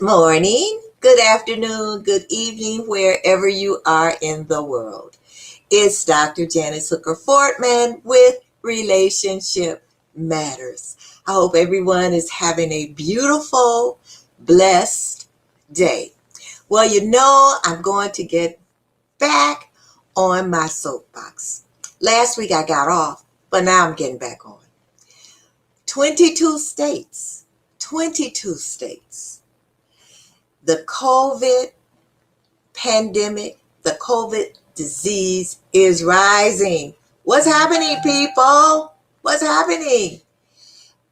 morning, good afternoon, good evening, wherever you are in the world. It's Dr. Janice Hooker Fortman with Relationship Matters. I hope everyone is having a beautiful, blessed day. Well, I'm going to get back on my soapbox. Last week I got off, but now I'm getting back on. 22 states. 22 states. The COVID pandemic, the COVID disease is rising. What's happening, people? What's happening?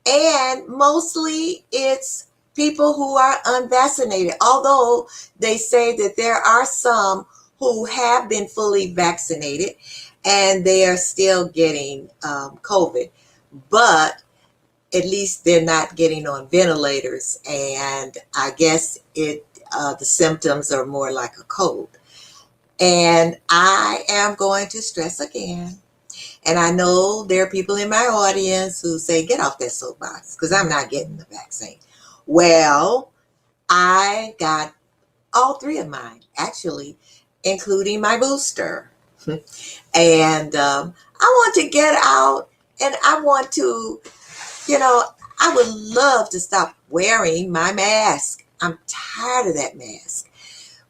And mostly it's people who are unvaccinated, although they say that there are some who have been fully vaccinated and they are still getting COVID. But at least they're not getting on ventilators, and I guess the symptoms are more like a cold. And I am going to stress again, and I know there are people in my audience who say, get off that soapbox, because I'm not getting the vaccine. Well, I got all three of mine, actually, including my booster. And I want to get out, and I want to, I would love to stop wearing my mask. I'm tired of that mask.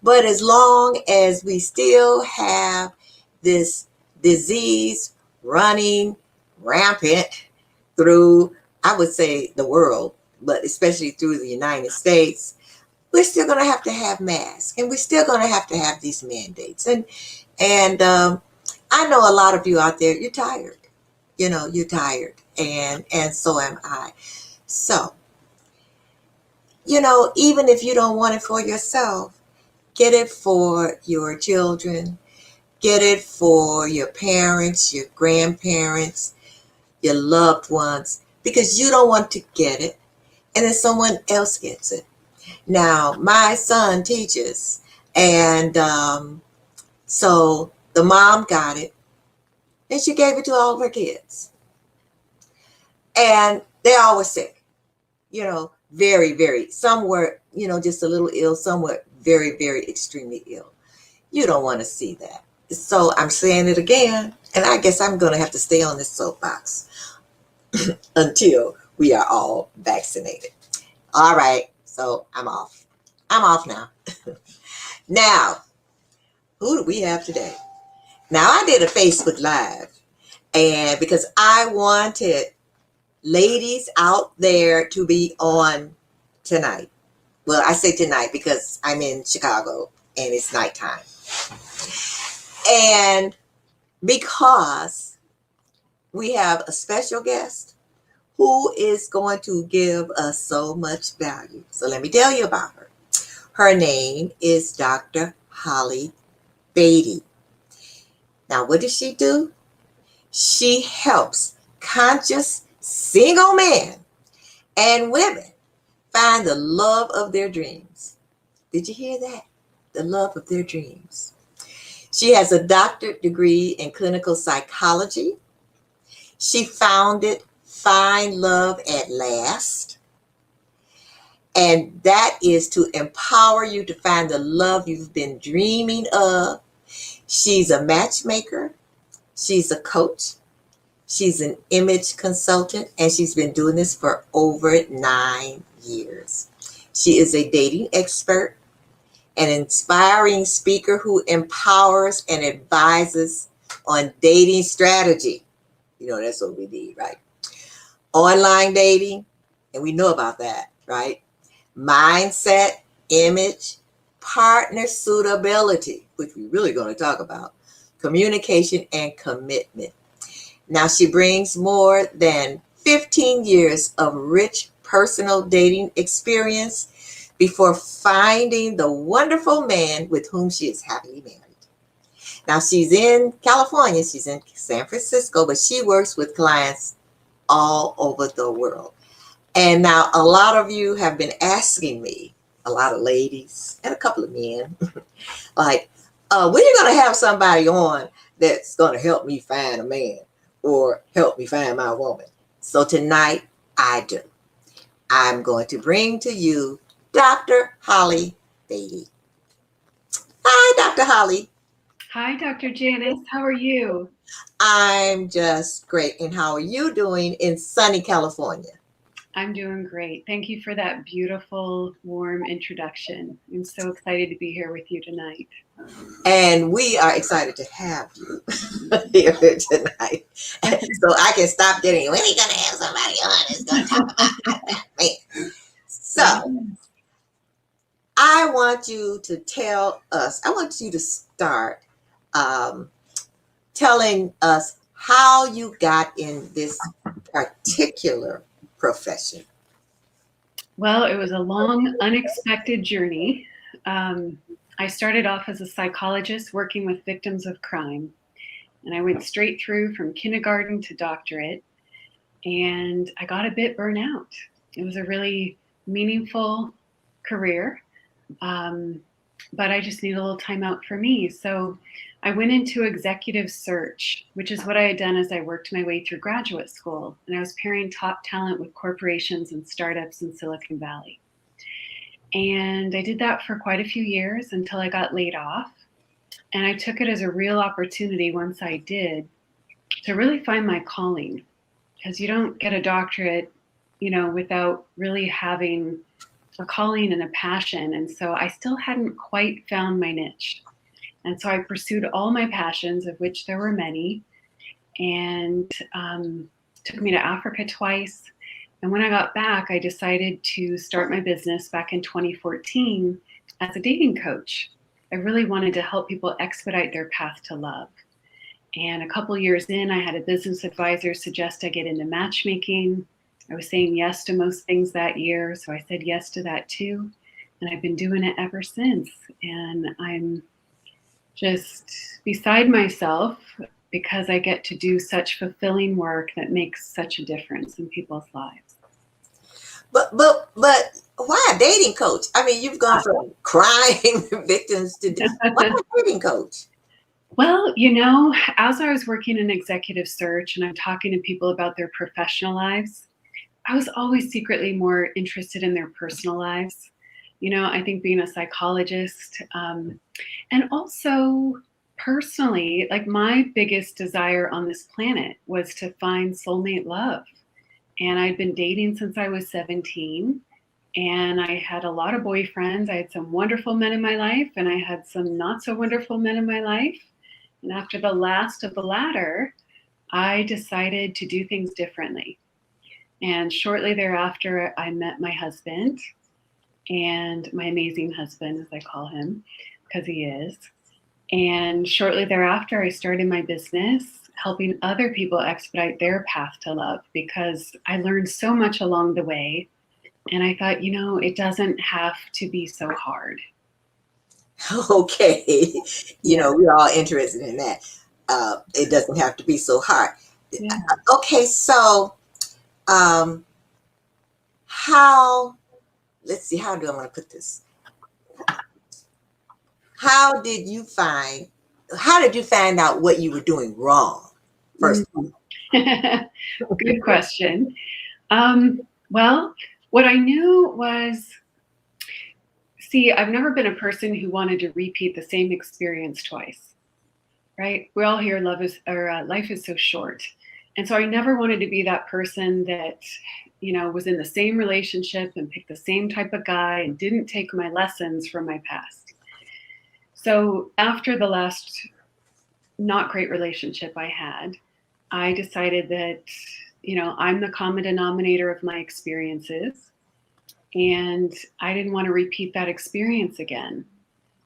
But as long as we still have this disease running rampant through, I would say, the world, but especially through the United States, we're still going to have masks, and we're still going to have these mandates. And I know a lot of you out there, you're tired. You're tired, and so am I. So, even if you don't want it for yourself, get it for your children, get it for your parents, your grandparents, your loved ones, because you don't want to get it, and then someone else gets it. Now, my son teaches, and so the mom got it, and she gave it to all of her kids. And they all were sick, very, very. Some were, just a little ill. Some were very, very extremely ill. You don't want to see that. So I'm saying it again, and I guess I'm going to have to stay on this soapbox until we are all vaccinated. All right, so I'm off. I'm off now. Now, who do we have today? Now, I did a Facebook Live, and because I wanted ladies out there to be on tonight. Well, I say tonight because I'm in Chicago and it's nighttime. And because we have a special guest who is going to give us so much value. So let me tell you about her. Her name is Dr. Holly Battey. Now, what does she do? She helps conscious single men and women find the love of their dreams. Did you hear that? The love of their dreams. She has a doctorate degree in clinical psychology. She founded Find Love at Last. And that is to empower you to find the love you've been dreaming of. She's a matchmaker. She's a coach. She's an image consultant, and she's been doing this for over 9 years. She is a dating expert, an inspiring speaker who empowers and advises on dating strategy. That's what we need, right? Online dating, and we know about that, right? Mindset, image, partner suitability, which we're really going to talk about, communication, and commitment. Now, she brings more than 15 years of rich personal dating experience before finding the wonderful man with whom she is happily married. Now, she's in California, she's in San Francisco, but she works with clients all over the world. And now a lot of you have been asking me, a lot of ladies and a couple of men, like, when are you going to have somebody on that's going to help me find a man or help me find my woman? So tonight I do. I'm going to bring to you Dr. Holly Battey. Hi, Dr. Holly. Hi, Dr. Janice. How are you? I'm just great. And how are you doing in sunny California? I'm doing great. Thank you for that beautiful, warm introduction. I'm so excited to be here with you tonight. And we are excited to have you here tonight. So I can stop getting, when are you going to have somebody on that's going to talk about that, man? So I want you to tell us, I want you to start um, telling us how you got in this particular profession. Well, it was a long, unexpected journey. I started off as a psychologist working with victims of crime, and I went straight through from kindergarten to doctorate, and I got a bit burnt out. It was a really meaningful career, but I just needed a little time out for me. So I went into executive search, which is what I had done as I worked my way through graduate school. And I was pairing top talent with corporations and startups in Silicon Valley. And I did that for quite a few years until I got laid off. And I took it as a real opportunity once I did to really find my calling, because you don't get a doctorate, without really having a calling and a passion. And so I still hadn't quite found my niche. And so I pursued all my passions, of which there were many, and took me to Africa twice. And when I got back, I decided to start my business back in 2014 as a dating coach. I really wanted to help people expedite their path to love. And a couple years in, I had a business advisor suggest I get into matchmaking. I was saying yes to most things that year, so I said yes to that too. And I've been doing it ever since. And I'm just beside myself because I get to do such fulfilling work that makes such a difference in people's lives. But why a dating coach? I mean, you've gone from crime victims to why a dating coach? Well, as I was working in executive search and I'm talking to people about their professional lives, I was always secretly more interested in their personal lives. I think being a psychologist, and also personally, like my biggest desire on this planet was to find soulmate love. And I'd been dating since I was 17. And I had a lot of boyfriends. I had some wonderful men in my life, and I had some not so wonderful men in my life. And after the last of the latter, I decided to do things differently. And shortly thereafter, I met my husband, and my amazing husband, as I call him, because he is. And shortly thereafter, I started my business, helping other people expedite their path to love, because I learned so much along the way. And I thought, it doesn't have to be so hard. Okay. We're all interested in that. It doesn't have to be so hard. Yeah. Okay, so how, let's see, how do I want to put this? How did you find out what you were doing wrong first? Good question. Well, what I knew was, I've never been a person who wanted to repeat the same experience twice, right? We all hear life is so short. And so I never wanted to be that person that, was in the same relationship and picked the same type of guy and didn't take my lessons from my past. So after the last not great relationship I had, I decided that, I'm the common denominator of my experiences, and I didn't want to repeat that experience again.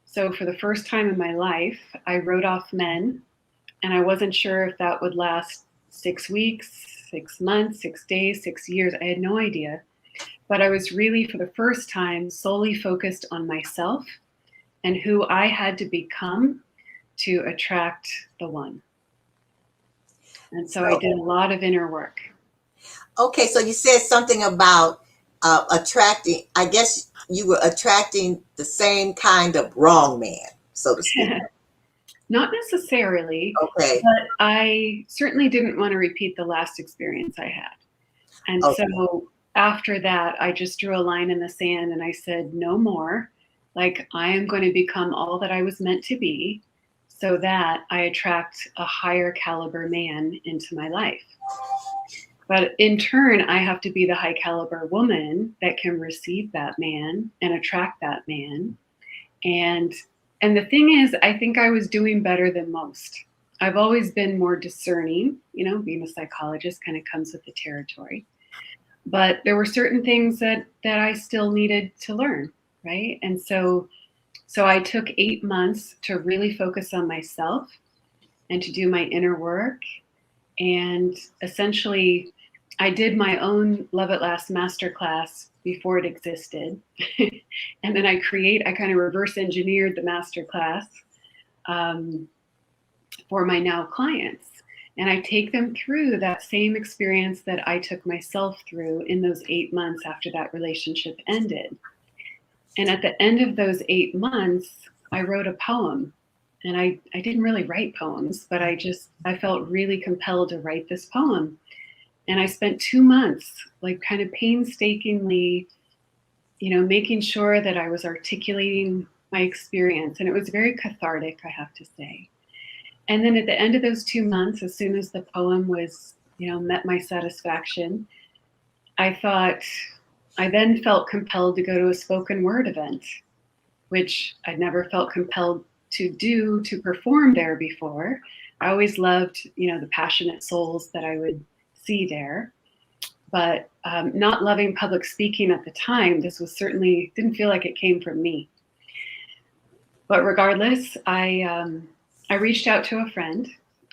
So for the first time in my life, I wrote off men, and I wasn't sure if that would last 6 weeks, 6 months, 6 days, 6 years. I had no idea. But I was really, for the first time, solely focused on myself and who I had to become to attract the one. And so I did a lot of inner work. Okay, so you said something about attracting, I guess you were attracting the same kind of wrong man, so to speak. Not necessarily, Okay. but I certainly didn't want to repeat the last experience I had. And so after that, I just drew a line in the sand and I said, no more. Like, I am going to become all that I was meant to be so that I attract a higher caliber man into my life. But in turn, I have to be the high caliber woman that can receive that man and attract that man. And the thing is, I think I was doing better than most. I've always been more discerning, being a psychologist kind of comes with the territory. But there were certain things that I still needed to learn, right? And so I took 8 months to really focus on myself and to do my inner work. And essentially, I did my own Love at Last masterclass before it existed. And then I kind of reverse engineered the masterclass for my now clients. And I take them through that same experience that I took myself through in those 8 months after that relationship ended. And at the end of those 8 months, I wrote a poem. And I didn't really write poems, but I felt really compelled to write this poem. And I spent 2 months, like kind of painstakingly, making sure that I was articulating my experience. And it was very cathartic, I have to say. And then at the end of those 2 months, as soon as the poem was, met my satisfaction, I then felt compelled to go to a spoken word event, which I'd never felt compelled to perform there before. I always loved, the passionate souls that I would see there. But not loving public speaking at the time, this was certainly didn't feel like it came from me. But regardless, I reached out to a friend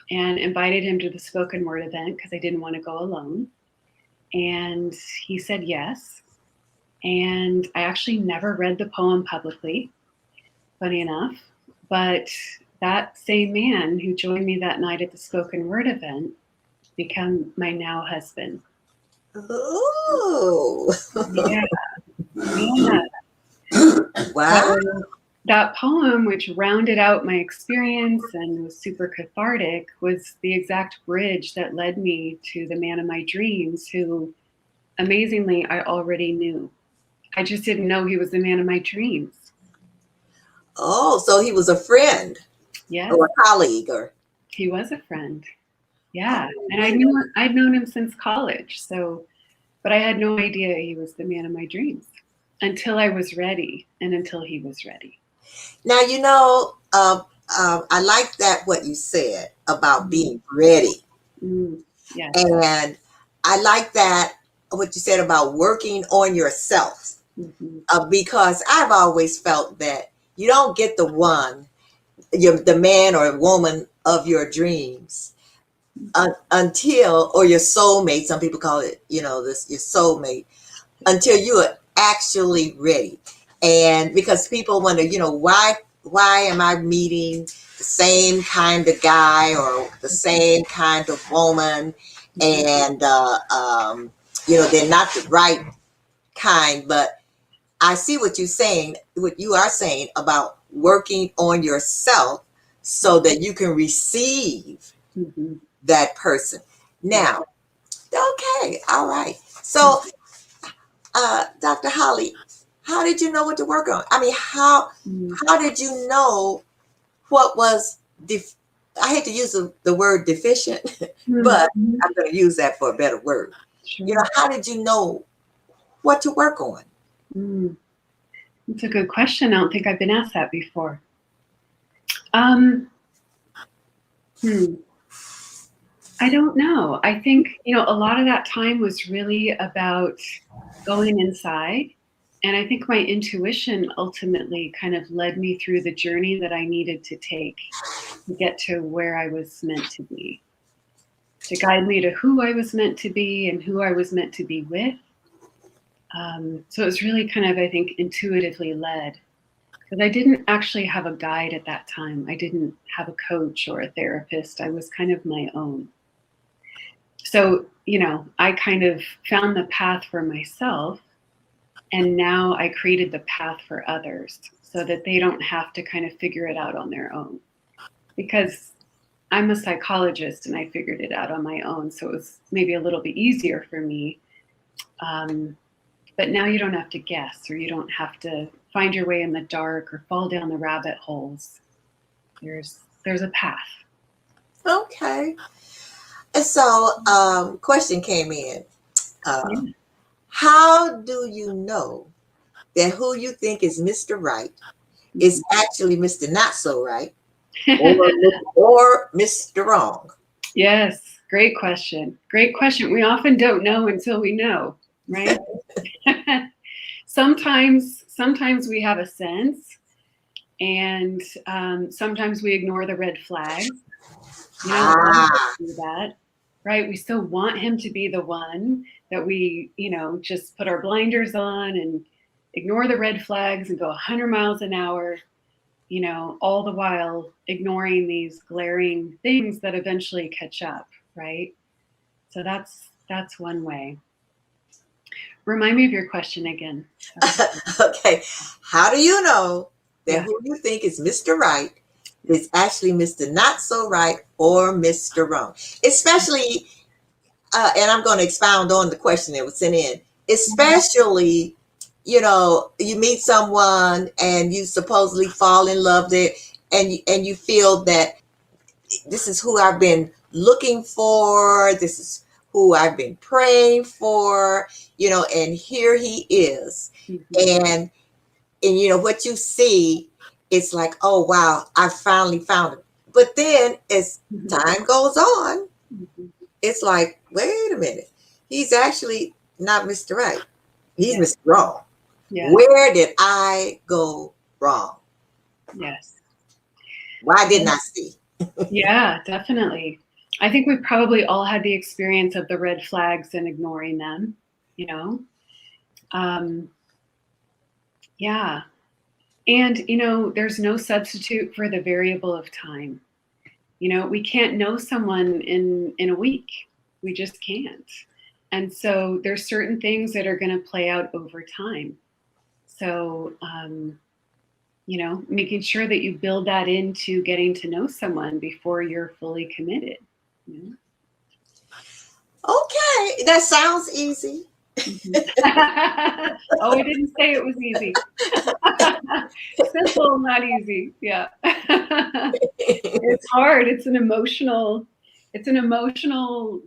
and invited him to the spoken word event because I didn't want to go alone. And he said yes. And I actually never read the poem publicly, funny enough. But that same man who joined me that night at the spoken word event became my now husband. Oh. Yeah. Yeah. Wow. So that poem, which rounded out my experience and was super cathartic, was the exact bridge that led me to the man of my dreams, who amazingly I already knew. I just didn't know he was the man of my dreams. Oh, so he was a friend. Yes. Or a colleague, or he was a friend. Yeah. And I'd known him since college. But I had no idea he was the man of my dreams until I was ready and until he was ready. Now, I like that what you said about being ready. Yes. And I like that what you said about working on yourself. Because I've always felt that you don't get the man or woman of your dreams until, or your soulmate, some people call it, your soulmate, until you are actually ready. And because people wonder, why am I meeting the same kind of guy or the same kind of woman? And, they're not the right kind. But I see what you are saying about working on yourself so that you can receive that person. Now, okay, all right. So, Dr. Holly, how did you know what to work on? I mean, how did you know what was I hate to use the word deficient, but I'm going to use that for a better word. Sure. How did you know what to work on? That's a good question. I don't think I've been asked that before. I don't know. I think, a lot of that time was really about going inside. And I think my intuition ultimately kind of led me through the journey that I needed to take to get to where I was meant to be, to guide me to who I was meant to be and who I was meant to be with. So it was really kind of, I think, intuitively led, because I didn't actually have a guide at that time. I didn't have a coach or a therapist. I was kind of my own. So, I kind of found the path for myself, and now I created the path for others so that they don't have to kind of figure it out on their own. Because I'm a psychologist and I figured it out on my own. So it was maybe a little bit easier for me. But now you don't have to guess, or you don't have to find your way in the dark or fall down the rabbit holes. There's a path. Okay. And so, question came in. How do you know that who you think is Mr. Right is actually Mr. Not So Right, or Mr. Wrong? Yes, great question. Great question. We often don't know until we know, right? Sometimes we have a sense, and sometimes we ignore the red flags. You know, a lot of us do that, right? We still want him to be the one, that we, just put our blinders on and ignore the red flags and go 100 miles an hour, all the while ignoring these glaring things that eventually catch up, right? So that's one way. Remind me of your question again. Okay. How do you know that who you think is Mr. Right is actually Mr. Not So Right or Mr. Wrong? Especially, and I'm going to expound on the question that was sent in, especially, you meet someone and you supposedly fall in love there, and you feel that this is who I've been looking for, this is who I've been praying for, and here he is. And what you see, it's like, oh wow, I finally found him. But then as time goes on, it's like, wait a minute, he's actually not Mr. Right, he's Mr. Wrong. Where did I go wrong? Yes. Why didn't I see? Yeah, definitely. I think we probably all had the experience of the red flags and ignoring them, yeah. And, there's no substitute for the variable of time. We can't know someone in a week. We just can't. And so there's certain things that are going to play out over time. So, making sure that you build that into getting to know someone before you're fully committed. Okay, that sounds easy. Oh, I didn't say it was easy. Simple, not easy. Yeah. It's hard. It's an emotional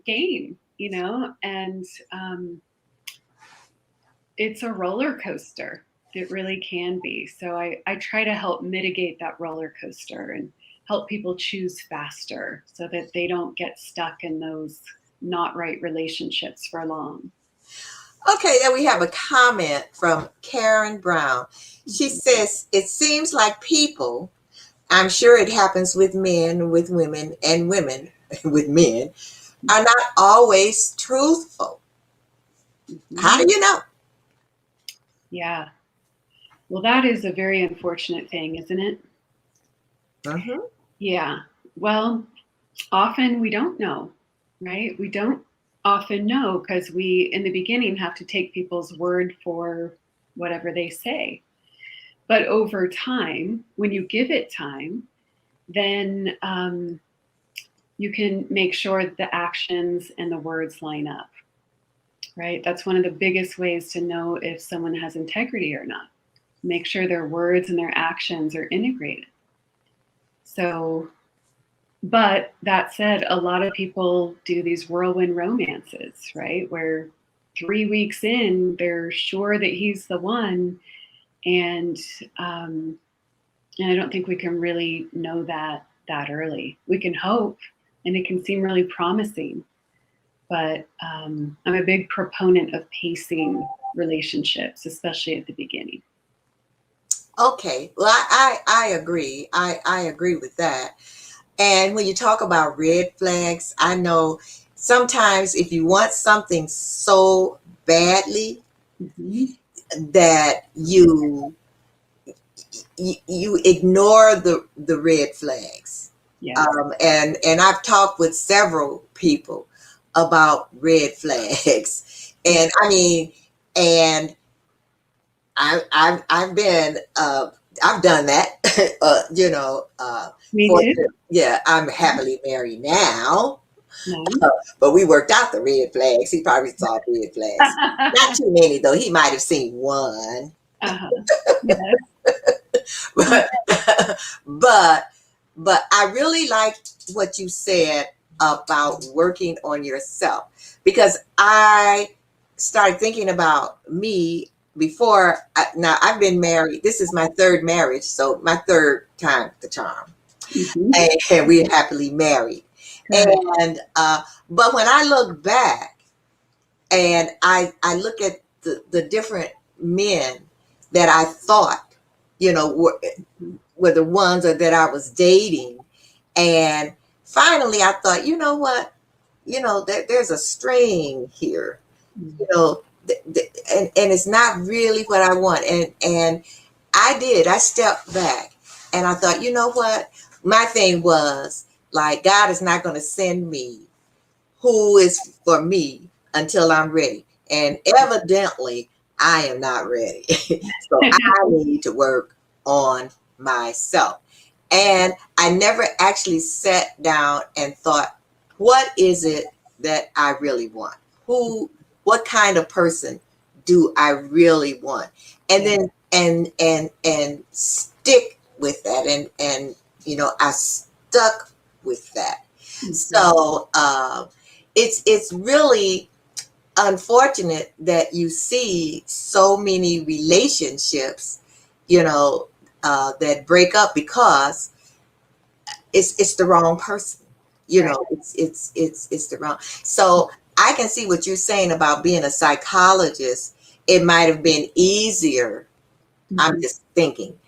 game, and it's a roller coaster. It really can be. So I try to help mitigate that roller coaster and help people choose faster so that they don't get stuck in those not right relationships for long. Okay, then we have a comment from Karen Brown. She says, it seems like people, I'm sure it happens with men, with women, and women with men, are not always truthful. How do you know? Yeah. Well, that is a very unfortunate thing, isn't it? Mm-hmm. Yeah. Well, often we don't know, right? We don't often know because we, in the beginning, have to take people's word for whatever they say. But over time, when you give it time, then you can make sure that the actions and the words line up, right? That's one of the biggest ways to know if someone has integrity or not. Make sure their words and their actions are integrated. So, but that said, a lot of people do these whirlwind romances, right? Where 3 weeks in, they're sure that he's the one. And I don't think we can really know that early. We can hope, and it can seem really promising. But I'm a big proponent of pacing relationships, especially at the beginning. Okay, well, I agree. I agree with that. And when you talk about red flags, I know sometimes if you want something so badly that you ignore the red flags. Yeah. And I've talked with several people about red flags, and I mean, and I've been I've done that. Me too. Yeah, I'm happily married now. Nice. But we worked out the red flags. He probably saw red flags. Not too many though. He might have seen one. Uh-huh. Yes. But but but I really like what you said about working on yourself, because I started thinking about me before. Now I've been married. This is my third marriage, so my third time the charm, Mm-hmm. and we're happily married. Good. And but when I look back and I look at the different men that I thought, you know, were the ones that I was dating, and finally I thought, you know what, there's a string here, you know, and it's not really what I want, and I stepped back and I thought, you know what, my thing was like, God is not going to send me who is for me until I'm ready. And evidently, I am not ready. So I need to work on myself. And I never actually sat down and thought, what is it that I really want? What kind of person do I really want? And then and stick with that. And I stuck with that. So it's really unfortunate that you see so many relationships, that break up because it's the wrong person. It's the wrong. So I can see what you're saying about being a psychologist. It might have been easier. I'm just thinking,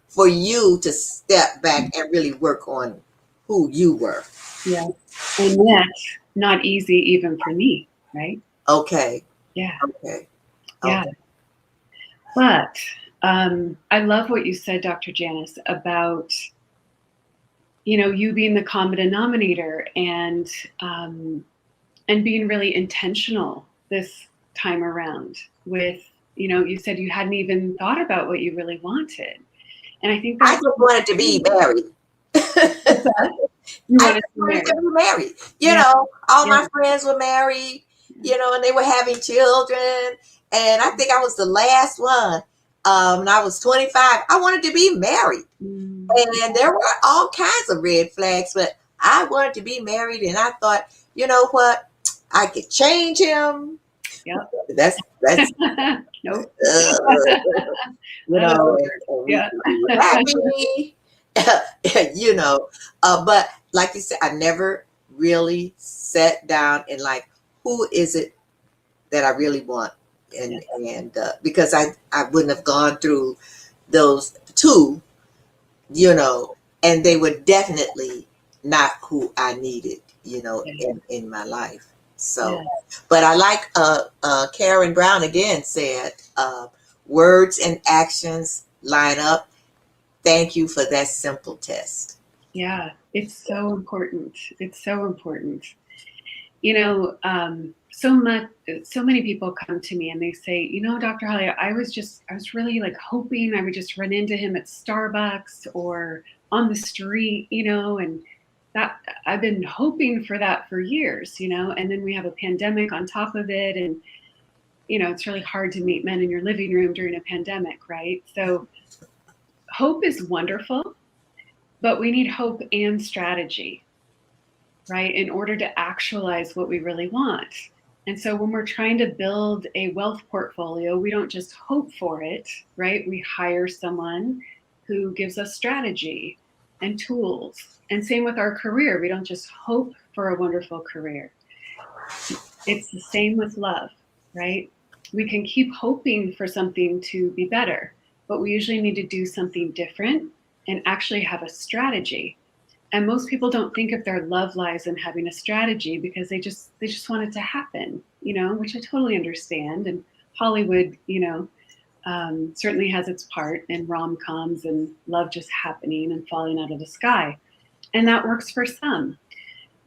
for you to step back and really work on who you were. Yeah. And yet, not easy even for me, right? Okay. Yeah. Okay. Yeah. Okay. But I love what you said, Dr. Janice, about, you being the common denominator and being really intentional this time around with, you said you hadn't even thought about what you really wanted. And I think I just wanted to be married. You I wanted to be married. All my friends were married, and they were having children. And I think I was the last one. And I was 25. I wanted to be married. And there were all kinds of red flags, but I wanted to be married. And I thought, you know what? I could change him. Yep. That's nope. Happy. But like you said, I never really sat down and like, who is it that I really want? And because I wouldn't have gone through those two, and they were definitely not who I needed, in my life. So, but I like Karen Brown again said, words and actions line up. Thank you for that simple test. Yeah, it's so important. It's so important. So many people come to me and they say, Dr. Holly, I was really like hoping I would just run into him at Starbucks or on the street, and that I've been hoping for that for years, and then we have a pandemic on top of it. And, it's really hard to meet men in your living room during a pandemic, right? So hope is wonderful, but we need hope and strategy, right, in order to actualize what we really want. And so when we're trying to build a wealth portfolio, we don't just hope for it, right? We hire someone who gives us strategy and tools. And same with our career. We don't just hope for a wonderful career. It's the same with love, right? We can keep hoping for something to be better, but we usually need to do something different and actually have a strategy. And most people don't think of their love lives in having a strategy because they just want it to happen, which I totally understand. And Hollywood, certainly has its part in rom-coms and love just happening and falling out of the sky. And that works for some.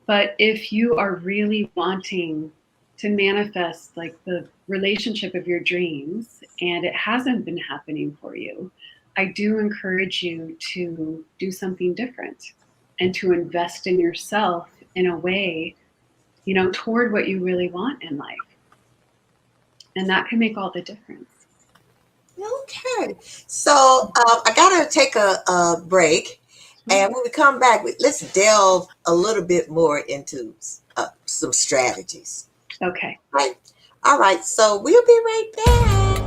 But if you are really wanting to manifest like the relationship of your dreams and it hasn't been happening for you, I do encourage you to do something different and to invest in yourself in a way, toward what you really want in life. And that can make all the difference. Okay. So I got to take a break. And when we come back, let's delve a little bit more into some strategies. Okay. Right. All right. So we'll be right back.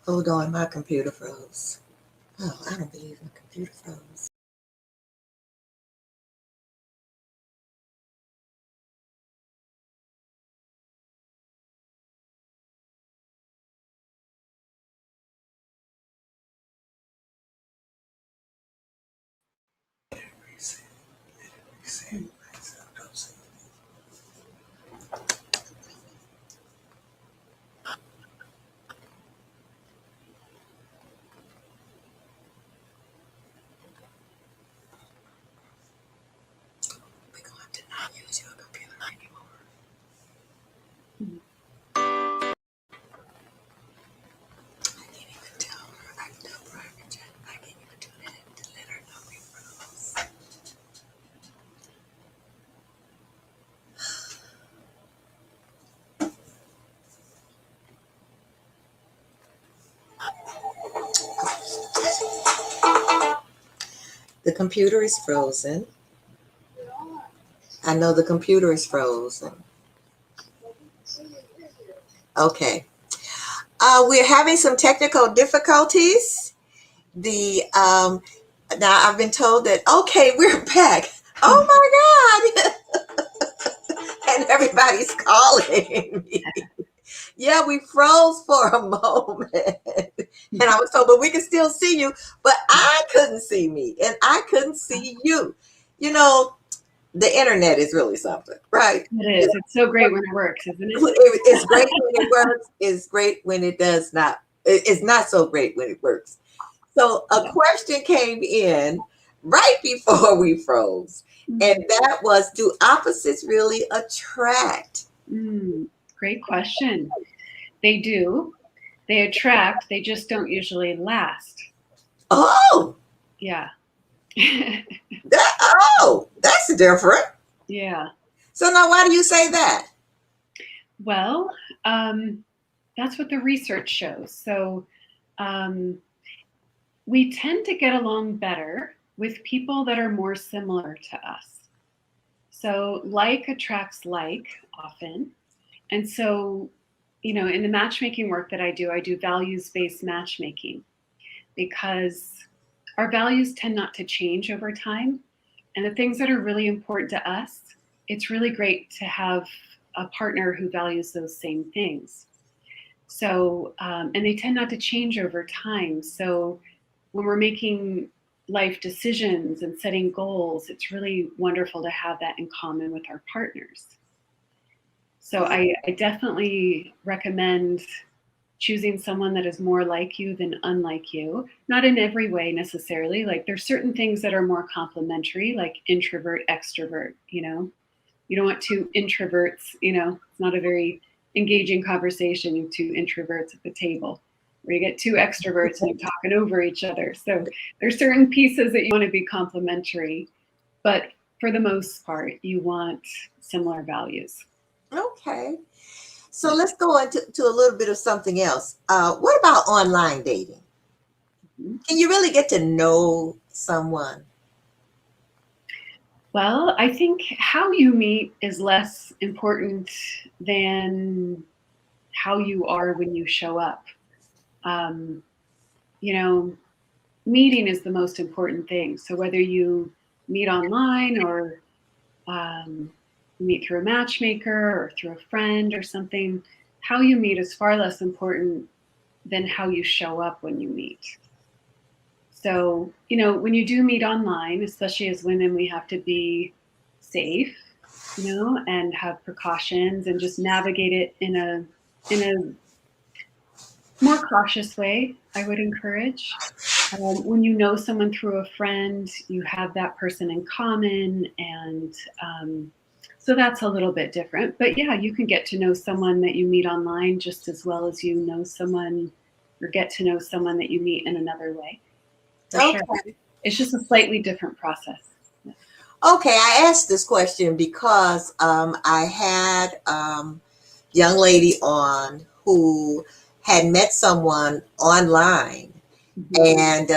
Hold on, my computer froze. Oh, I don't believe my computer froze. We're going to not use your computer anymore. I can't even tell her. I can tell her. I can't even do that to let her know we froze. The computer is frozen. I know the computer is frozen. Okay. We're having some technical difficulties. Now I've been told that, okay, we're back. Oh my God. And everybody's calling me. Yeah, we froze for a moment. And I was told, but we can still see you. But I couldn't see me and I couldn't see you. The internet is really something, right? It is. It's so great when it works, isn't it? It's great when it works. It's great when it does not. It's not so great when it works. So a question came in right before we froze. And that was, do opposites really attract? Great question. They do. They attract. They just don't usually last. Oh. Yeah. That's different. Yeah. So now why do you say that? Well, that's what the research shows. So we tend to get along better with people that are more similar to us. So like attracts like often. And so, in the matchmaking work that I do values-based matchmaking because our values tend not to change over time. And the things that are really important to us, it's really great to have a partner who values those same things. So, and they tend not to change over time. So when we're making life decisions and setting goals, it's really wonderful to have that in common with our partners. So I definitely recommend choosing someone that is more like you than unlike you. Not in every way necessarily. Like there's certain things that are more complementary, like introvert, extrovert, You don't want two introverts, it's not a very engaging conversation, you two introverts at the table, where you get two extroverts and you're talking over each other. So there's certain pieces that you want to be complementary, but for the most part, you want similar values. Okay. So let's go on to a little bit of something else. What about online dating? Can you really get to know someone? Well, I think how you meet is less important than how you are when you show up. Um, you know, meeting is the most important thing. So whether you meet online or meet through a matchmaker or through a friend or something, how you meet is far less important than how you show up when you meet. So, when you do meet online, especially as women, we have to be safe, and have precautions and just navigate it in a more cautious way, I would encourage. When you know someone through a friend, you have that person in common, and so that's a little bit different. But yeah, you can get to know someone that you meet online just as well as you know someone or get to know someone that you meet in another way. For Okay. sure. It's just a slightly different process. Okay, I asked this question because I had young lady on who had met someone online, and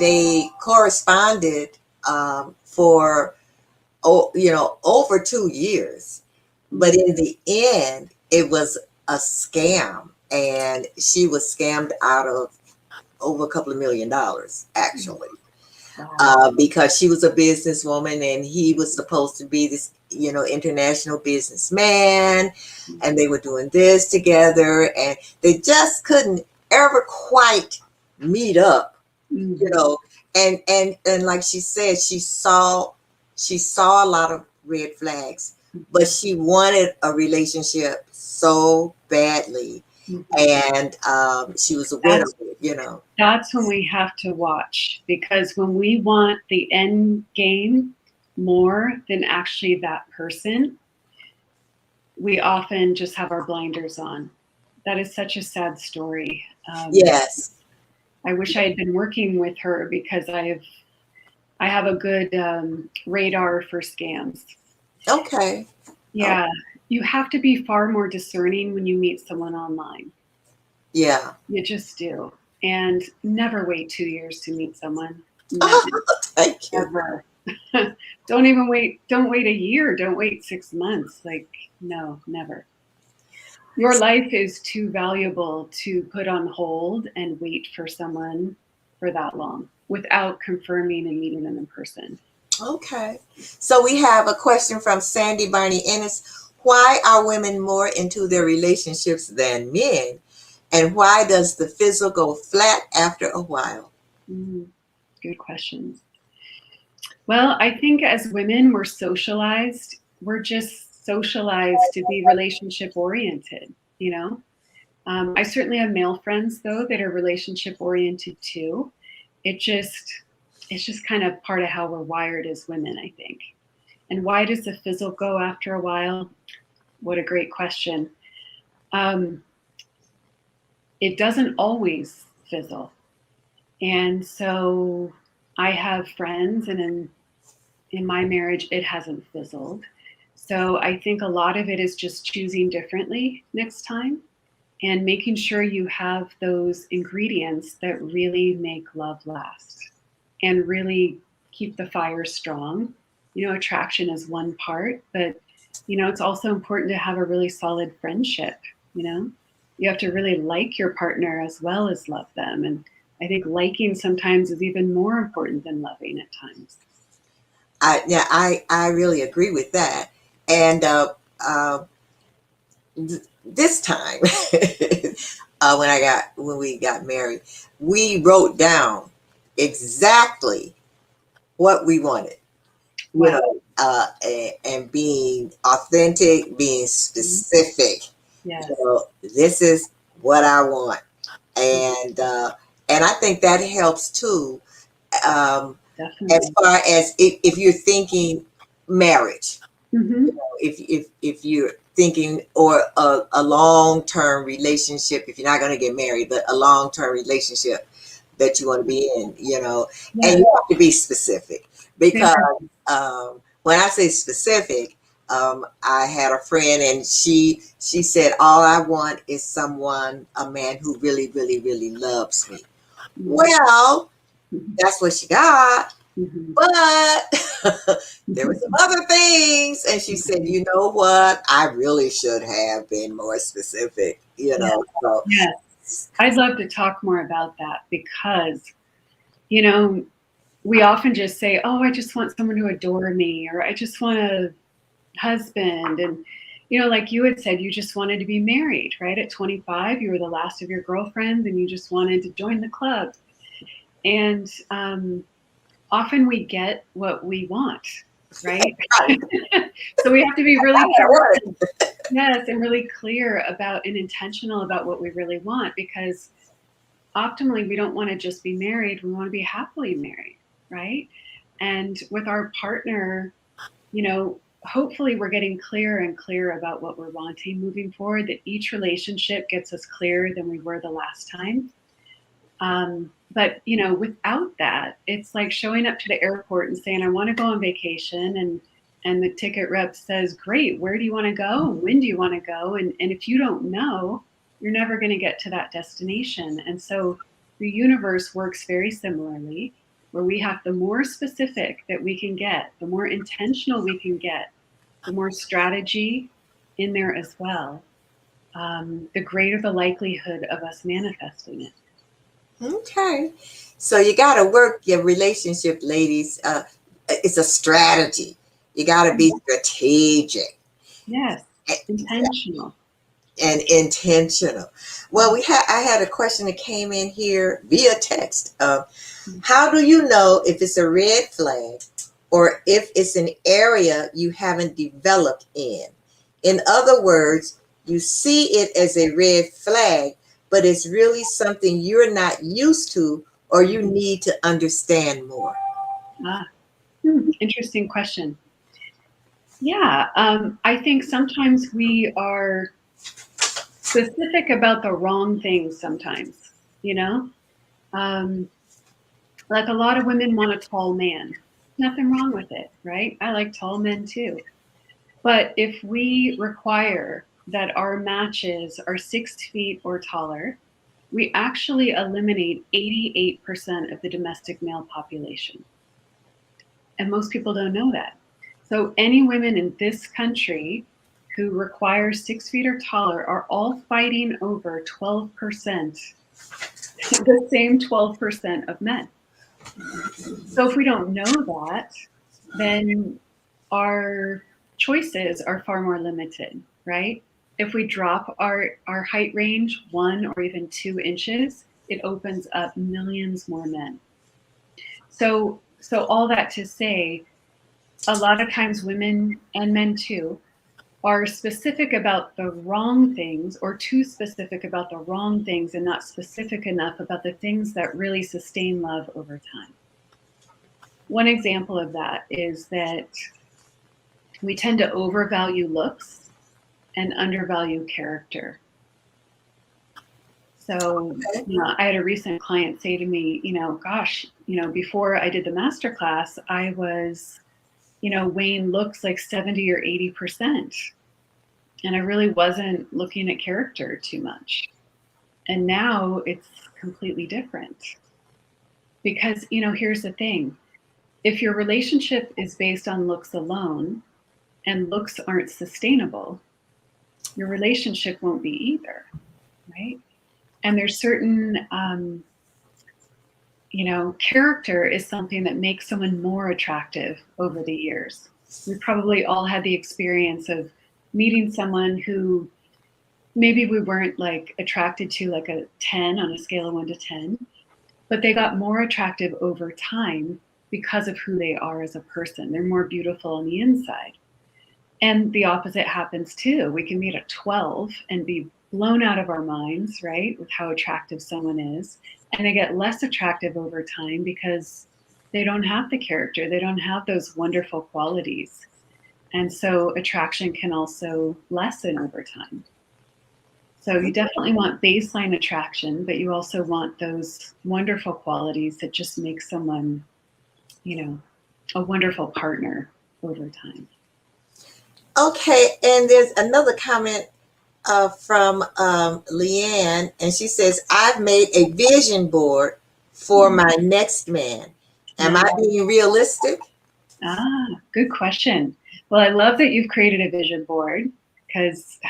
they corresponded for over 2 years, but in the end it was a scam, and she was scammed out of over a couple of $1 million actually. Because she was a businesswoman and he was supposed to be this, international businessman, and they were doing this together, and they just couldn't ever quite meet up, and like she said, she saw a lot of red flags, but she wanted a relationship so badly, and she was a widow, That's when we have to watch, because when we want the end game more than actually that person, we often just have our blinders on. That is such a sad story. Yes. I wish I had been working with her, because I have a good radar for scams. Okay. Yeah. You have to be far more discerning when you meet someone online. Yeah. You just do. And never wait 2 years to meet someone. Thank you. Never. Don't wait a year. Don't wait 6 months. No, never. Your life is too valuable to put on hold and wait for someone for that long without confirming and meeting them in person. Okay. So we have a question from Sandy Barney Ennis. Why are women more into their relationships than men? And why does the fizzle go flat after a while? Good questions. Well, I think as women, we're socialized. We're just socialized to be relationship oriented, I certainly have male friends, though, that are relationship oriented too. It's just kind of part of how we're wired as women, I think. And why does the fizzle go after a while? What a great question. It doesn't always fizzle. And so I have friends, and in my marriage, it hasn't fizzled. So I think a lot of it is just choosing differently next time and making sure you have those ingredients that really make love last and really keep the fire strong. Attraction is one part, but it's also important to have a really solid friendship. You have to really like your partner as well as love them. And I think liking sometimes is even more important than loving at times. I really agree with that. And this time, when we got married, we wrote down exactly what we wanted. Wow. And being authentic, being specific. Yes. This is what I want, and I think that helps too. As far as if you're thinking marriage, if you're thinking, or a long-term relationship, if you're not going to get married, but a long-term relationship that you want to be in, and Yeah. you have to be specific, Yeah. because when I say specific, I had a friend, and she said, all I want is a man who really, really, really loves me. Well, that's what she got. Mm-hmm. But there were some other things. And she said, you know what? I really should have been more specific, Yeah. So, Yes. I'd love to talk more about that because, we often just say, oh, I just want someone to adore me, or I just want a husband. And, like you had said, you just wanted to be married, right? At 25, you were the last of your girlfriends and you just wanted to join the club. And often we get what we want, right? So we have to be really careful. Yes, and really clear about and intentional about what we really want, because optimally we don't want to just be married, we want to be happily married, right? And with our partner, hopefully we're getting clearer and clearer about what we're wanting moving forward, that each relationship gets us clearer than we were the last time. But without that, it's like showing up to the airport and saying, I want to go on vacation, and the ticket rep says, great, where do you want to go? When do you want to go? And if you don't know, you're never going to get to that destination. And so the universe works very similarly, where we have the more specific that we can get, the more intentional we can get, the more strategy in there as well, the greater the likelihood of us manifesting it. Okay. So you got to work your relationship, ladies. It's a strategy. You got to be strategic. Yes, intentional. And intentional. Well, I had a question that came in here via text. How do you know if it's a red flag or if it's an area you haven't developed in? In other words, you see it as a red flag, but it's really something you're not used to or you need to understand more. Interesting question. Yeah, I think sometimes we are specific about the wrong things sometimes, like a lot of women want a tall man. Nothing wrong with it, right? I like tall men too. But if we require that our matches are 6 feet or taller, we actually eliminate 88% of the domestic male population. And most people don't know that. So any women in this country who require 6 feet or taller are all fighting over 12%, the same 12% of men. So if we don't know that, then our choices are far more limited, right? If we drop our height range 1 or even 2 inches, it opens up millions more men. So all that to say, a lot of times women and men too are specific about the wrong things, or too specific about the wrong things, and not specific enough about the things that really sustain love over time. One example of that is that we tend to overvalue looks and undervalue character. So, I had a recent client say to me, gosh, before I did the masterclass, I was, weighing looks like 70 or 80%. And I really wasn't looking at character too much. And now it's completely different. Because, here's the thing. If your relationship is based on looks alone and looks aren't sustainable, your relationship won't be either, right? And there's certain, character is something that makes someone more attractive over the years. We probably all had the experience of meeting someone who maybe we weren't like attracted to, like a 10 on a scale of 1 to 10, but they got more attractive over time because of who they are as a person. They're more beautiful on the inside. And the opposite happens too. We can meet a 12 and be blown out of our minds, right, with how attractive someone is. And they get less attractive over time because they don't have the character. They don't have those wonderful qualities. And so attraction can also lessen over time. So you definitely want baseline attraction, but you also want those wonderful qualities that just make someone, a wonderful partner over time. Okay, and there's another comment from Leanne, and she says, I've made a vision board for my next man. Am I being realistic? Good question. Well, I love that you've created a vision board, because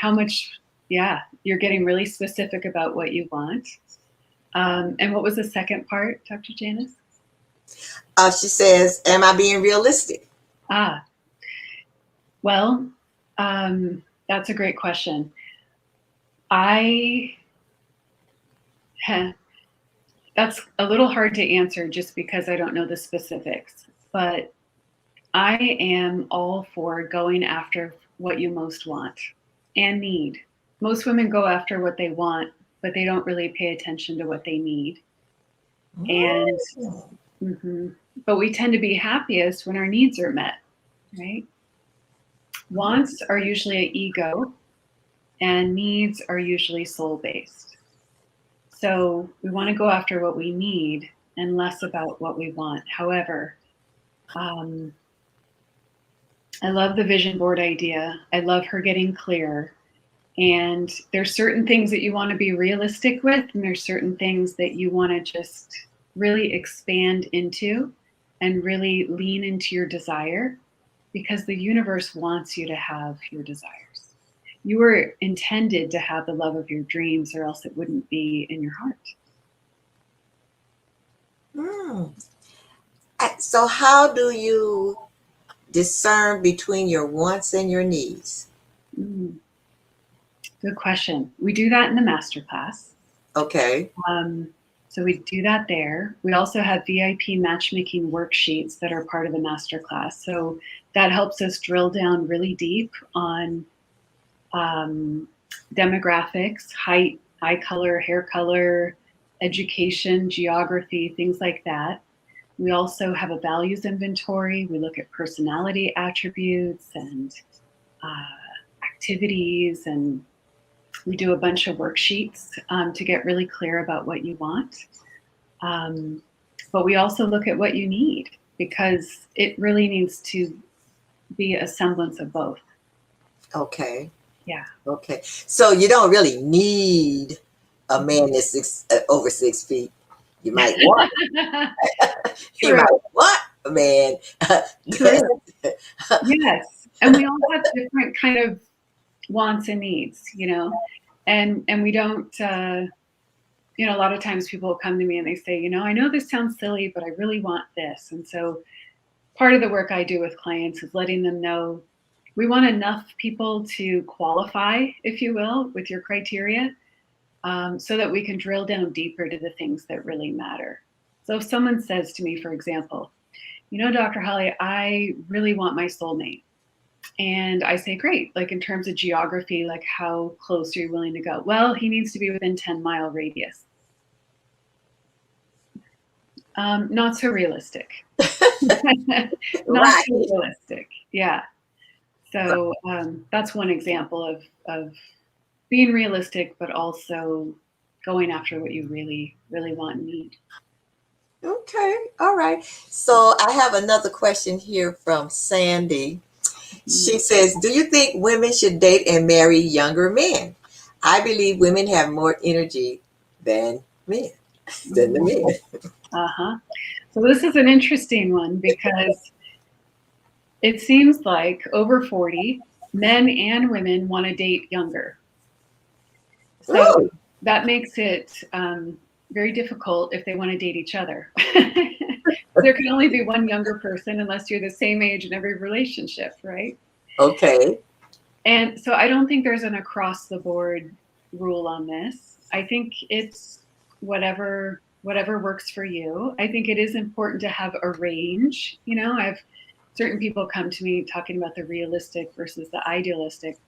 you're getting really specific about what you want. And what was the second part, Dr. Janice? She says, am I being realistic? Well, that's a great question. That's a little hard to answer just because I don't know the specifics, but I am all for going after what you most want and need. Most women go after what they want, but they don't really pay attention to what they need. And but we tend to be happiest when our needs are met, right? Wants are usually an ego, and needs are usually soul-based. So we want to go after what we need and less about what we want. However, I love the vision board idea. I love her getting clear. And there's certain things that you want to be realistic with, and there's certain things that you want to just really expand into and really lean into your desire, because the universe wants you to have your desires. You were intended to have the love of your dreams, or else it wouldn't be in your heart. So how do you discern between your wants and your needs? Good question. We do that in the masterclass. Okay. So we do that there. We also have VIP matchmaking worksheets that are part of the masterclass. So that helps us drill down really deep on demographics, height, eye color, hair color, education, geography, things like that. We also have a values inventory. We look at personality attributes and activities, and we do a bunch of worksheets to get really clear about what you want. But we also look at what you need, because it really needs to be a semblance of both. Okay. Yeah. Okay. So you don't really need a man that's over 6 feet. You might want you might want a man. True. Yes. And we all have different kind of wants and needs, and we don't, a lot of times people come to me and they say, I know this sounds silly, but I really want this. And so part of the work I do with clients is letting them know we want enough people to qualify, if you will, with your criteria, so that we can drill down deeper to the things that really matter. So if someone says to me, for example, Dr. Holly, I really want my soulmate. And I say, great, like in terms of geography, like how close are you willing to go? Well, he needs to be within 10-mile radius. Not so realistic. Not so realistic. Yeah. So that's one example of being realistic, but also going after what you really, really want and need. Okay. All right. So I have another question here from Sandy. She says, do you think women should date and marry younger men? I believe women have more energy than men. So this is an interesting one, because it seems like over 40, men and women want to date younger. So that makes it very difficult if they want to date each other. There can only be one younger person unless you're the same age in every relationship, right? Okay. And so I don't think there's an across the board rule on this. I think it's whatever works for you. I think it is important to have a range. I have certain people come to me talking about the realistic versus the idealistic.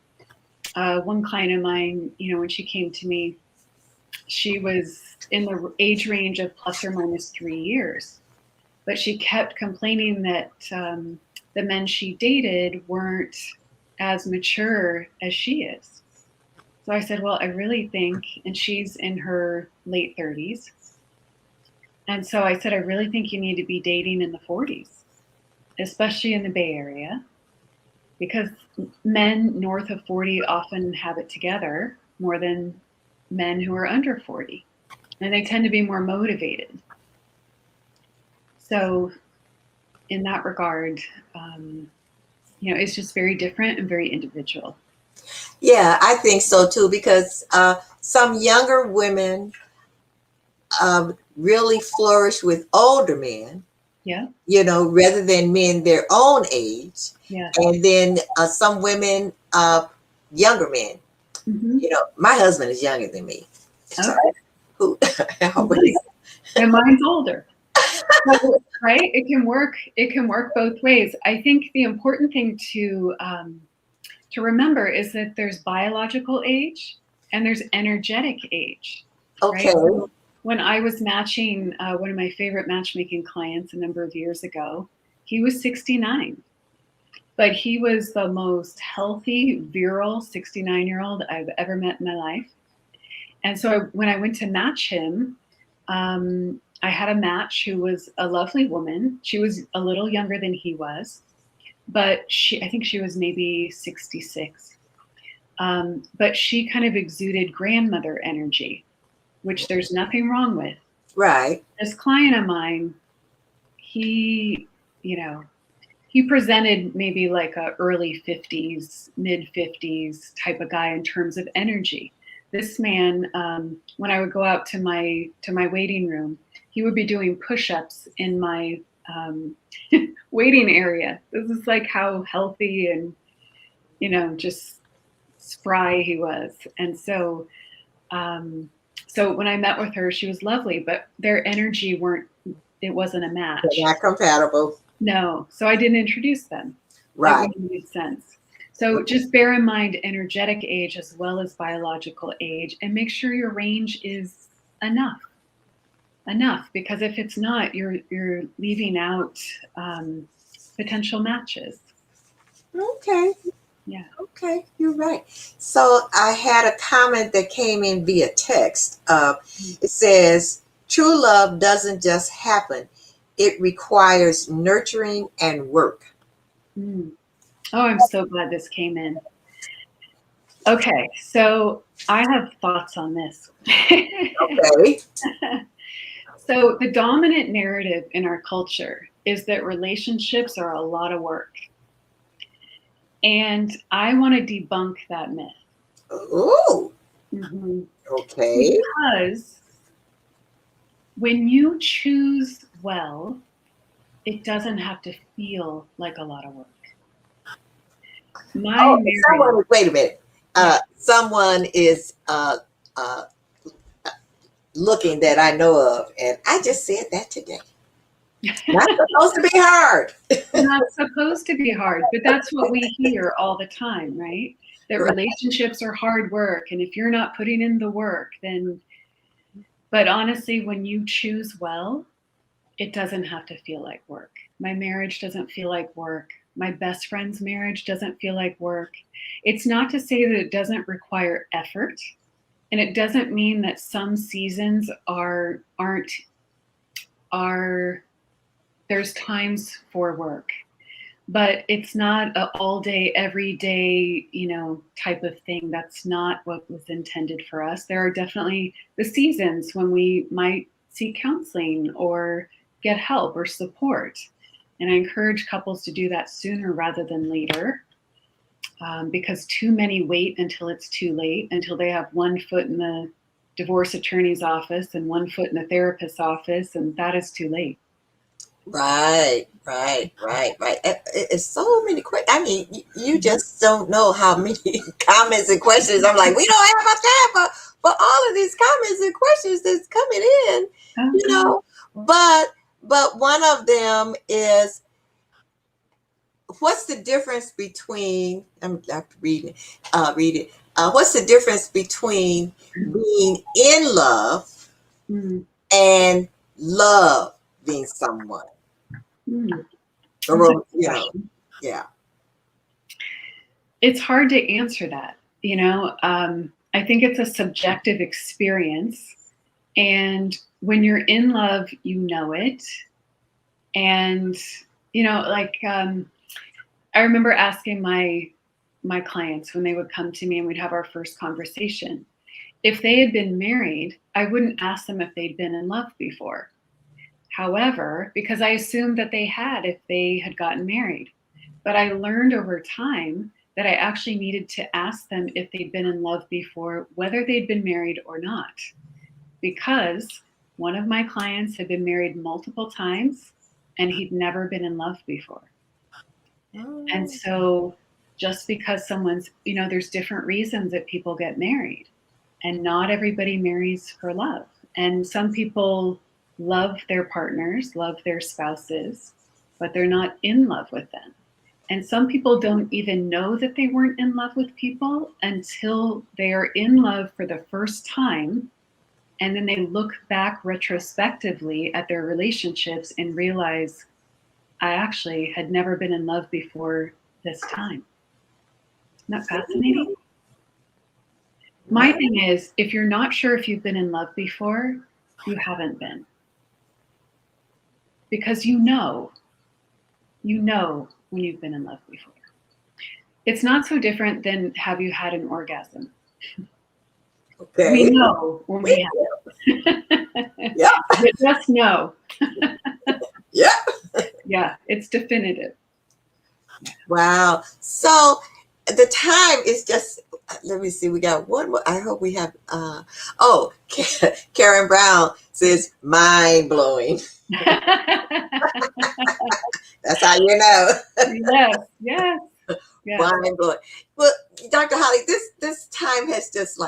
One client of mine, when she came to me, she was in the age range of plus or minus 3 years, but she kept complaining that the men she dated weren't as mature as she is. So I said, well, I really think, and she's in her late 30s. And so I said, I really think you need to be dating in the 40s, especially in the Bay Area, because men north of 40 often have it together more than men who are under 40. And they tend to be more motivated. So in that regard, it's just very different and very individual. Yeah, I think so too, because some younger women really flourish with older men. Yeah. Rather than men their own age. Yeah. And then some women, younger men. Mm-hmm. My husband is younger than me. So and mine's older. So, right? It can work. It can work both ways. I think the important thing to remember is that there's biological age and there's energetic age. Okay. Right? So when I was matching one of my favorite matchmaking clients a number of years ago, he was 69. But he was the most healthy, virile 69-year-old I've ever met in my life. And so when I went to match him, I had a match who was a lovely woman. She was a little younger than he was, but I think she was maybe 66. But she kind of exuded grandmother energy, which there's nothing wrong with. Right. This client of mine, he presented maybe like a early 50s, mid 50s type of guy in terms of energy. This man, when I would go out to my waiting room, he would be doing push-ups in my waiting area. This is like how healthy and just spry he was. And so when I met with her, she was lovely, but their energy wasn't a match. They're not compatible. No, so I didn't introduce them. Right. That wouldn't make sense. So just bear in mind energetic age as well as biological age, and make sure your range is enough. Because if it's not, you're leaving out potential matches. Okay. Yeah. Okay, you're right. So I had a comment that came in via text. It says, "True love doesn't just happen. It requires nurturing and work." Mm. Oh, I'm so glad this came in. Okay, so I have thoughts on this. Okay. So the dominant narrative in our culture is that relationships are a lot of work. And I want to debunk that myth. Ooh. Mm-hmm. Okay. Because when you choose well, it doesn't have to feel like a lot of work. Wait a minute. Someone is looking that I know of, and I just said that today. Not supposed to be hard. Not supposed to be hard, but that's what we hear all the time, right? That relationships are hard work, and if you're not putting in the work, then. But honestly, when you choose well, it doesn't have to feel like work. My marriage doesn't feel like work. My best friend's marriage doesn't feel like work. It's not to say that it doesn't require effort, and it doesn't mean that some seasons aren't there's times for work, but it's not an all day, every day, type of thing. That's not what was intended for us. There are definitely the seasons when we might seek counseling or get help or support. And I encourage couples to do that sooner rather than later, because too many wait until it's too late, until they have one foot in the divorce attorney's office and one foot in the therapist's office, and that is too late. Right. It's so many questions. I mean, you just don't know how many comments and questions. I'm like, we don't have enough time for all of these comments and questions that's coming in, But one of them is, what's the difference between? I'm reading it. What's the difference between being in love and loving someone? Yeah. It's hard to answer that. I think it's a subjective experience. And when you're in love, you know it. And, I remember asking my clients when they would come to me and we'd have our first conversation, if they had been married, I wouldn't ask them if they'd been in love before. However, because I assumed that they had if they had gotten married. But I learned over time that I actually needed to ask them if they'd been in love before, whether they'd been married or not. Because one of my clients had been married multiple times and he'd never been in love before. And so just because someone's, there's different reasons that people get married, and not everybody marries for love. And some people love their partners, love their spouses, but they're not in love with them. And some people don't even know that they weren't in love with people until they are in love for the first time. And then they look back retrospectively at their relationships and realize, I actually had never been in love before this time. Isn't that fascinating? My thing is, if you're not sure if you've been in love before, you haven't been. Because you know when you've been in love before. It's not so different than, have you had an orgasm? Okay. We know when we have. Yeah. You just know. Yeah. Yeah, it's definitive. Wow. So the time is just, let me see, we got one more. I hope we have, Karen Brown says, mind blowing. That's how you know. Yes. Mind blowing. Well, Dr. Holly, this time has just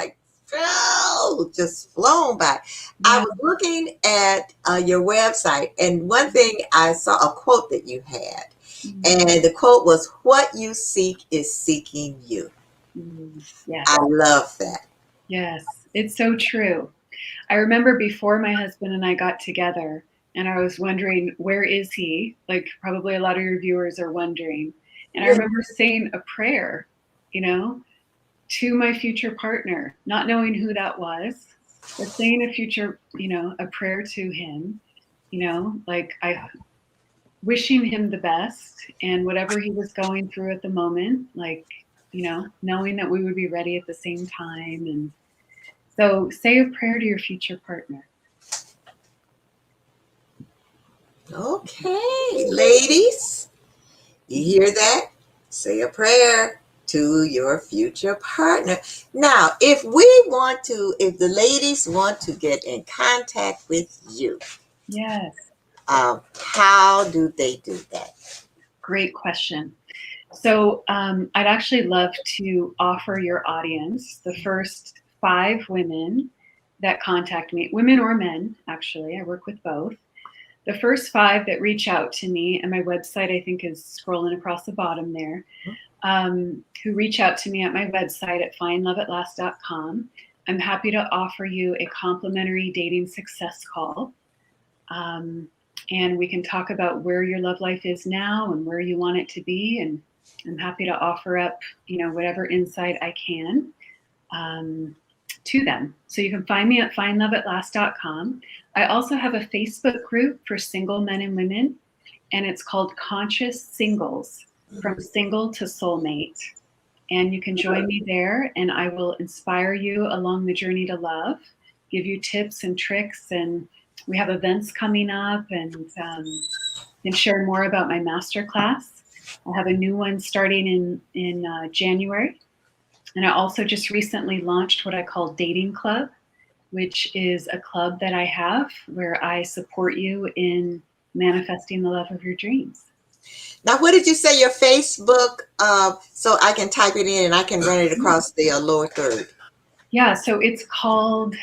just flown by. Yeah. I was looking at your website, and one thing I saw a quote that you had. And the quote was, what you seek is seeking you. Yes. I love that. Yes, it's so true. I remember before my husband and I got together, and I was wondering, where is he? Like probably a lot of your viewers are wondering. And I remember saying a prayer, to my future partner, not knowing who that was, but saying a prayer to him, wishing him the best and whatever he was going through at the moment, knowing that we would be ready at the same time. And so say a prayer to your future partner. Okay, ladies, you hear that? Say a prayer to your future partner. Now, if the ladies want to get in contact with you, yes, how do they do that? Great question. So I'd actually love to offer your audience the first 5 women that contact me, women or men, actually, I work with both. The first 5 that reach out to me, and my website, I think, is scrolling across the bottom there, who reach out to me at my website at findloveatlast.com. I'm happy to offer you a complimentary dating success call. And we can talk about where your love life is now and where you want it to be. And I'm happy to offer up, whatever insight I can to them. So you can find me at findloveatlast.com. I also have a Facebook group for single men and women, and it's called Conscious Singles, From Single to Soulmate. And you can join me there, and I will inspire you along the journey to love, give you tips and tricks, and we have events coming up, and can share more about my masterclass. I have a new one starting in January. And I also just recently launched what I call Dating Club, which is a club that I have where I support you in manifesting the love of your dreams. Now, what did you say your Facebook, so I can type it in and I can run it across the lower third? Yeah, so it's called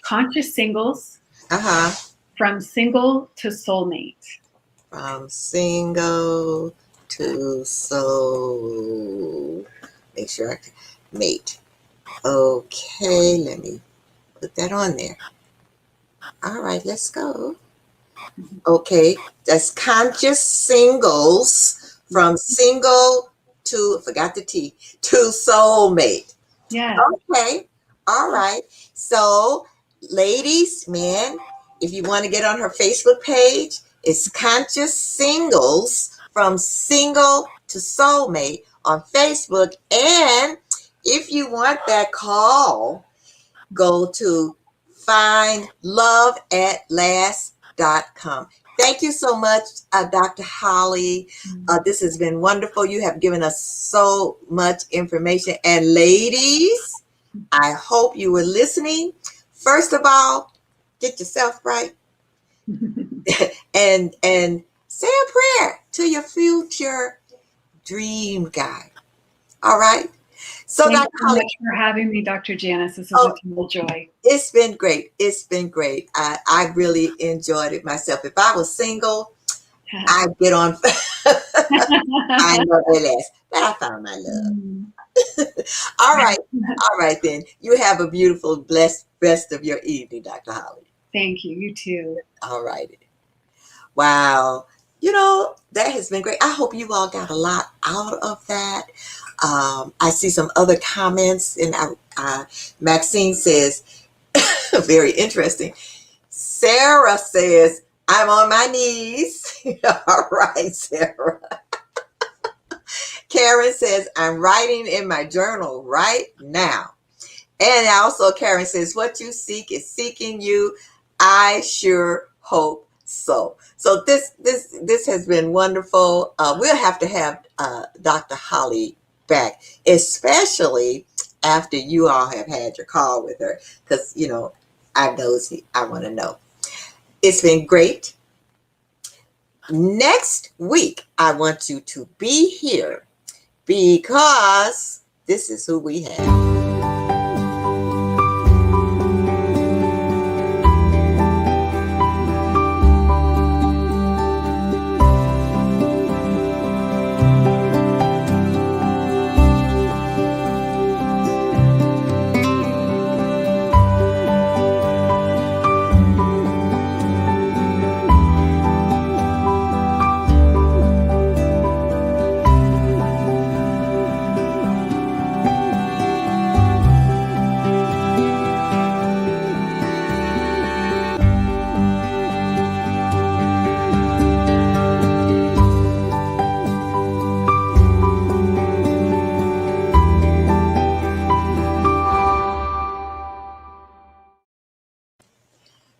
Conscious Singles, From Single to Soulmate. From single to soul. Make sure I can mate. Okay, let me put that on there. All right, let's go. Okay, that's Conscious Singles From single to, forgot the T, to soulmate. Yeah. Okay. All right. So, ladies, men, if you want to get on her Facebook page, it's Conscious Singles from Single to Soulmate on Facebook. And if you want that call, go to findloveatlast.com. Thank you so much, Dr. Holly. This has been wonderful. You have given us so much information. And ladies, I hope you were listening. First of all, get yourself right and say a prayer to your future dream guy. All right. So, Thank Dr. you so Holly, much for having me, Dr. Janice. This is a total joy. it's been great. It's been great. I really enjoyed it myself. If I was single, I'd get on. I know it last, but I found my love. All right. All right, then. You have a beautiful, blessed rest of your evening, Dr. Holly. Thank you. You too. All righty. Wow. You know, that has been great. I hope you all got a lot out of that. I see some other comments, and Maxine says, very interesting. Sarah says, I'm on my knees. All right, Sarah. Karen says, I'm writing in my journal right now. And also Karen says, what you seek is seeking you. I sure hope so. So this has been wonderful. We'll have to have Dr. Holly back, especially after you all have had your call with her, because, you know, I want to know. It's been great. Next week, I want you to be here because this is who we have.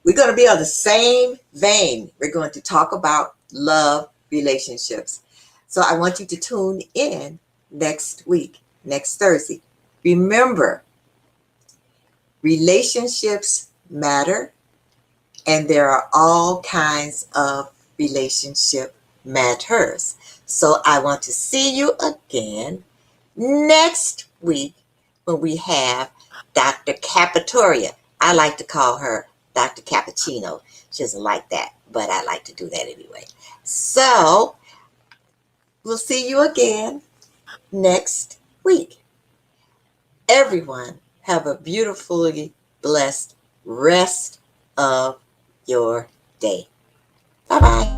We're going to be on the same vein. We're going to talk about love relationships. So I want you to tune in next week, next Thursday. Remember, relationships matter, and there are all kinds of relationship matters. So I want to see you again next week when we have Dr. Capitoria. I like to call her Dr. Cappuccino. She doesn't like that, but I like to do that anyway. So we'll see you again next week. Everyone, have a beautifully blessed rest of your day. Bye-bye.